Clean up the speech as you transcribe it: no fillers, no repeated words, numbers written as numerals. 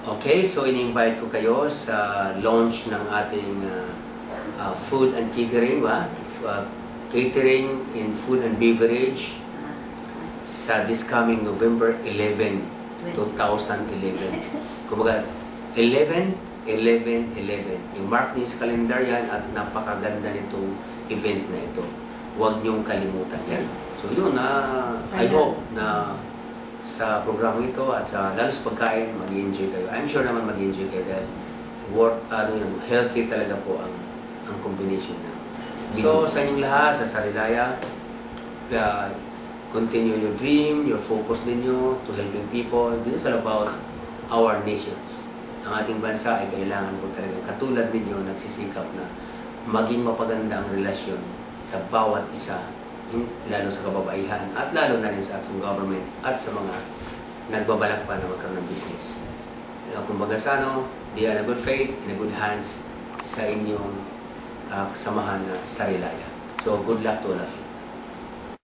Okay, so in-invite ko kayo sa launch ng ating food and catering, catering in food and beverage sa this coming November 11, 2011. Kumbaga, 11, 11, 11. I-mark niyo sa kalendar yan at napakaganda nitong event na ito. Huwag niyong kalimutan yan. So yun, I hope na sa programa ito at sa lalo sa pagkain, mag-enjoy kayo. I'm sure naman mag-enjoy kayo dahil healthy talaga po ang combination na. So sa inyong lahat, sa Sarilaya, continue your dream, your focus ninyo to helping people. This is all about our nations. Ang ating bansa ay kailangan po talagang katulad ninyo nagsisikap na maging mapaganda ang relasyon sa bawat isa, lalo sa kababaihan at lalo na rin sa ating government at sa mga nagbabalak pa na magkaroon ng business. Kumbaga sa they are in a good faith, in a good hands sa inyong kasamahan na Sarilaya. So good luck to all of you.